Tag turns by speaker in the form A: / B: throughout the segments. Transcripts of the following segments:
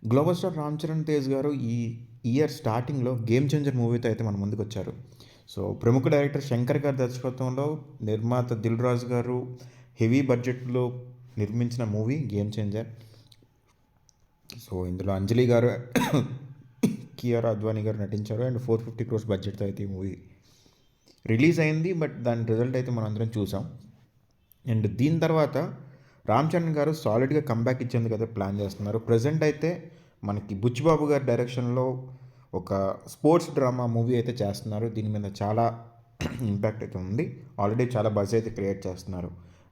A: Global star Ram Charan Tej గారు ఈ year స్టార్టింగ్లో గేమ్ చేంజర్ మూవీతో అయితే మన ముందుకు వచ్చారు. సో ప్రముఖ డైరెక్టర్ శంకర్ గారి దర్శకత్వంలో నిర్మాత దిల్ రాజు గారు హెవీ బడ్జెట్లో నిర్మించిన మూవీ గేమ్ చేంజర్. సో ఇందులో అంజలి గారు కియారా అద్వానీ గారు నటించారు అండ్ 450 crores బడ్జెట్తో అయితే ఈ మూవీ రిలీజ్ అయింది. బట్ దాని రిజల్ట్ అయితే మనం అందరం చూసాం. అండ్ దీని తర్వాత రామ్ చరణ్ గారు సాలిడ్గా కంబ్యాక్ ఇచ్చేందుకు అయితే ప్లాన్ చేస్తున్నారు. ప్రజెంట్ అయితే మనకి బుచ్చిబాబు గారి డైరెక్షన్లో ఒక స్పోర్ట్స్ డ్రామా మూవీ అయితే చేస్తున్నారు. దీని మీద చాలా ఇంపాక్ట్ అయితే ఉంది. ఆల్రెడీ చాలా బజ్ అయితే క్రియేట్ చేస్తున్నారు.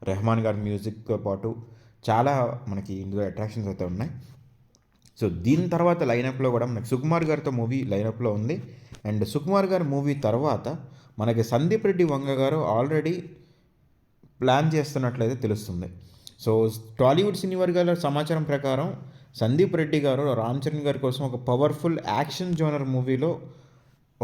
A: రెహమాన్ గారి మ్యూజిక్తో పాటు చాలా మనకి ఇందులో అట్రాక్షన్స్ అయితే ఉన్నాయి. సో దీని తర్వాత లైనప్లో కూడా మనకి సుకుమార్ గారితో మూవీ లైనప్లో ఉంది. అండ్ సుకుమార్ గారి మూవీ తర్వాత మనకి సందీప్ రెడ్డి వంగ గారు ఆల్రెడీ ప్లాన్ చేస్తున్నట్లయితే తెలుస్తుంది. సో టాలీవుడ్ సినీ వర్గాల సమాచారం ప్రకారం సందీప్ రెడ్డి గారు రామ్ చరణ్ గారి కోసం ఒక పవర్ఫుల్ యాక్షన్ జోనర్ మూవీలో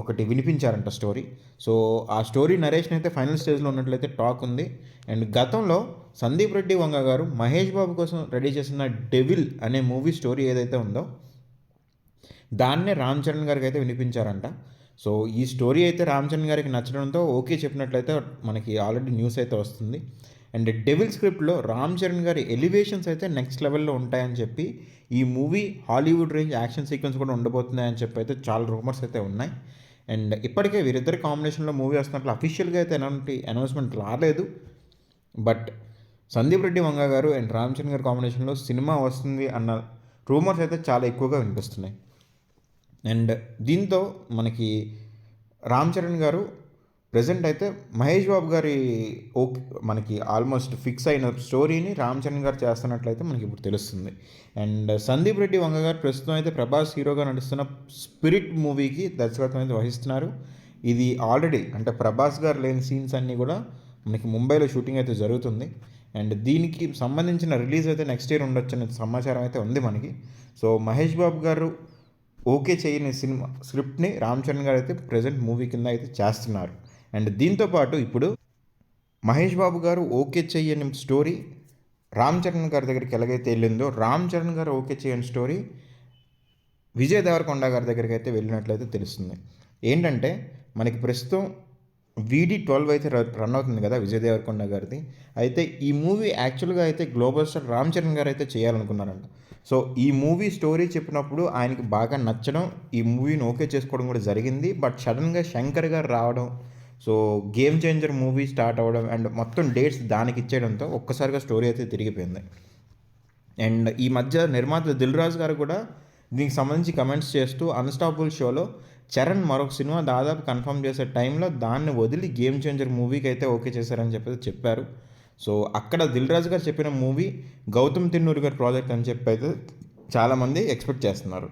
A: ఒకటి వినిపించారంట స్టోరీ. సో ఆ స్టోరీ నరేషన్ అయితే ఫైనల్ స్టేజ్లో ఉన్నట్లయితే టాక్ ఉంది. అండ్ గతంలో సందీప్ రెడ్డి వంగ గారు మహేష్ బాబు కోసం రెడీ చేసిన డెవిల్ అనే మూవీ స్టోరీ ఏదైతే ఉందో దాన్నే రామ్ చరణ్ గారికి అయితే వినిపించారంట. సో ఈ స్టోరీ అయితే రామ్ చరణ్ గారికి నచ్చడంతో ఓకే చెప్పినట్లయితే మనకి ఆల్రెడీ న్యూస్ అయితే వస్తుంది. అండ్ డెవిల్ స్క్రిప్ట్లో రామ్ చరణ్ గారి ఎలివేషన్స్ అయితే నెక్స్ట్ లెవెల్లో ఉంటాయని చెప్పి ఈ movie Hollywood range action sequence కూడా ఉండబోతున్నాయని చెప్పి అయితే చాలా రూమర్స్ అయితే ఉన్నాయి. అండ్ ఇప్పటికే వీరిద్దరి కాంబినేషన్లో మూవీ వస్తున్నట్లు అఫీషియల్గా అయితే ఎలాంటి అనౌన్స్మెంట్ రాలేదు. బట్ సందీప్ రెడ్డి వంగ గారు అండ్ రామ్ చరణ్ గారి కాంబినేషన్లో సినిమా వస్తుంది అన్న రూమర్స్ అయితే చాలా ఎక్కువగా వినిపిస్తున్నాయి. అండ్ దీంతో మనకి రామ్ చరణ్ గారు ప్రజెంట్ అయితే మహేష్ బాబు గారి ఓకే మనకి ఆల్మోస్ట్ ఫిక్స్ అయిన స్టోరీని రామ్ చరణ్ గారు చేస్తున్నట్లయితే మనకి ఇప్పుడు తెలుస్తుంది. అండ్ సందీప్ రెడ్డి వంగ గారు ప్రస్తుతం అయితే ప్రభాస్ హీరోగా నడుస్తున్న స్పిరిట్ మూవీకి దర్శకత్వం అయితే వహిస్తున్నారు. ఇది ఆల్రెడీ అంటే ప్రభాస్ గారు లేని సీన్స్ అన్నీ కూడా మనకి ముంబైలో షూటింగ్ అయితే జరుగుతుంది. అండ్ దీనికి సంబంధించిన రిలీజ్ అయితే నెక్స్ట్ ఇయర్ ఉండొచ్చు అనే సమాచారం అయితే ఉంది మనకి. సో మహేష్ బాబు గారు ఓకే చేయని సినిమా స్క్రిప్ట్ని రామ్ చరణ్ గారు అయితే ప్రజెంట్ మూవీ కింద అయితే చేస్తున్నారు. అండ్ దీంతోపాటు ఇప్పుడు మహేష్ బాబు గారు ఓకే చేయని స్టోరీ రామ్ చరణ్ గారి దగ్గరికి ఎలాగైతే వెళ్ళిందో రామ్ చరణ్ గారు ఓకే చేయని స్టోరీ విజయ్ దేవరకొండ గారి దగ్గరికి అయితే వెళ్ళినట్లయితే తెలుస్తుంది. ఏంటంటే మనకి ప్రస్తుతం VD12 అయితే రన్ అవుతుంది కదా విజయ్ దేవరకొండ గారిది. అయితే ఈ మూవీ యాక్చువల్గా అయితే గ్లోబల్ స్టార్ రామ్ చరణ్ గారు అయితే చేయాలనుకున్నారంట. సో ఈ మూవీ స్టోరీ చెప్పినప్పుడు ఆయనకి బాగా నచ్చడం, ఈ మూవీని ఓకే చేసుకోవడం కూడా జరిగింది. బట్ సడన్గా శంకర్ గారు రావడం, so game changer movie start అవ్వడం అండ్ మొత్తం డేట్స్ దానికి ఇచ్చేయడంతో ఒక్కసారిగా స్టోరీ అయితే తిరిగిపోయింది. అండ్ ఈ మధ్య నిర్మాత దిల్ రాజు గారు కూడా దీనికి సంబంధించి కమెంట్స్ చేస్తూ అన్స్టాపుల్ షోలో చరణ్ మరొక సినిమా దాదాపు కన్ఫర్మ్ చేసే టైంలో దాన్ని వదిలి గేమ్ చేంజర్ మూవీకి అయితే ఓకే చేశారని చెప్పి చెప్పారు. సో అక్కడ దిల్ రాజు గారు చెప్పిన మూవీ గౌతమ్ తిన్నూరి గారి ప్రాజెక్ట్ అని చెప్పి అయితే చాలామంది ఎక్స్పెక్ట్ చేస్తున్నారు.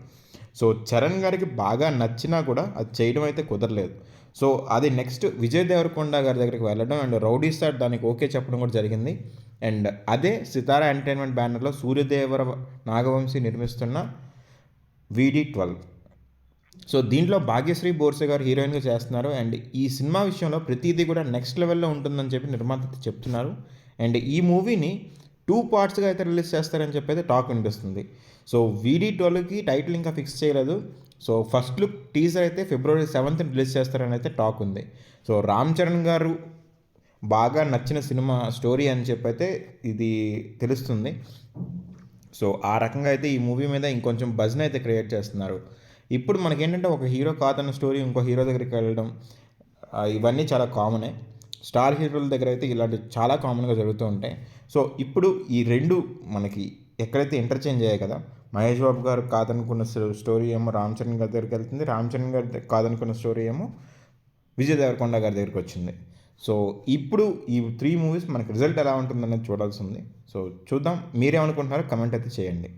A: సో చరణ్ గారికి బాగా నచ్చినా కూడా అది చేయడం అయితే కుదరలేదు. సో అది నెక్స్ట్ విజయ్ దేవరకొండ గారి దగ్గరికి వెళ్ళడం అండ్ రౌడీ స్టార్ దానికి ఓకే చెప్పడం కూడా జరిగింది. అండ్ అదే సితారా ఎంటర్టైన్మెంట్ బ్యానర్లో సూర్యదేవర నాగవంశీ నిర్మిస్తున్న VD12. సో దీంట్లో భాగ్యశ్రీ బోర్సే గారు హీరోయిన్గా చేస్తున్నారు. అండ్ ఈ సినిమా విషయంలో ప్రతిదీ కూడా నెక్స్ట్ లెవెల్లో ఉంటుందని చెప్పి నిర్మాత చెప్తున్నారు. అండ్ ఈ మూవీని 2 పార్ట్స్గా అయితే రిలీజ్ చేస్తారని చెప్పి అయితే టాక్ వినిపిస్తుంది. సో VD12కి టైటిల్ ఇంకా ఫిక్స్ చేయలేదు. సో ఫస్ట్ లుక్ టీజర్ అయితే February 7th రిలీజ్ చేస్తారని అయితే టాక్ ఉంది. సో రామ్ చరణ్ గారు బాగా నచ్చిన సినిమా స్టోరీ అని చెప్పి అయితే ఇది తెలుస్తుంది. సో ఆ రకంగా అయితే ఈ మూవీ మీద ఇంకొంచెం బజ్ని అయితే క్రియేట్ చేస్తున్నారు. ఇప్పుడు మనకేంటంటే ఒక హీరో కాదన్న స్టోరీ ఇంకో హీరో దగ్గరికి వెళ్ళడం ఇవన్నీ చాలా కామనే. స్టార్ హీరోల దగ్గర అయితే ఇలాంటి చాలా కామన్గా జరుగుతూ ఉంటాయి. సో ఇప్పుడు ఈ రెండు మనకి ఎక్కడైతే ఇంటర్చేంజ్ అయ్యాయి కదా, మహేష్ బాబు గారు కాదనుకున్న స్టోరీ ఏమో రామ్ చరణ్ గారి దగ్గరికి వెళ్తుంది, రామ్ చరణ్ గారి కాదనుకున్న స్టోరీ ఏమో విజయ్ దేవరకొండ గారి దగ్గరికి వచ్చింది. సో ఇప్పుడు ఈ 3 మూవీస్ మనకి రిజల్ట్ ఎలా ఉంటుందనేది చూడాల్సి ఉంది. సో చూద్దాం, మీరేమనుకుంటున్నారో కమెంట్ అయితే చేయండి.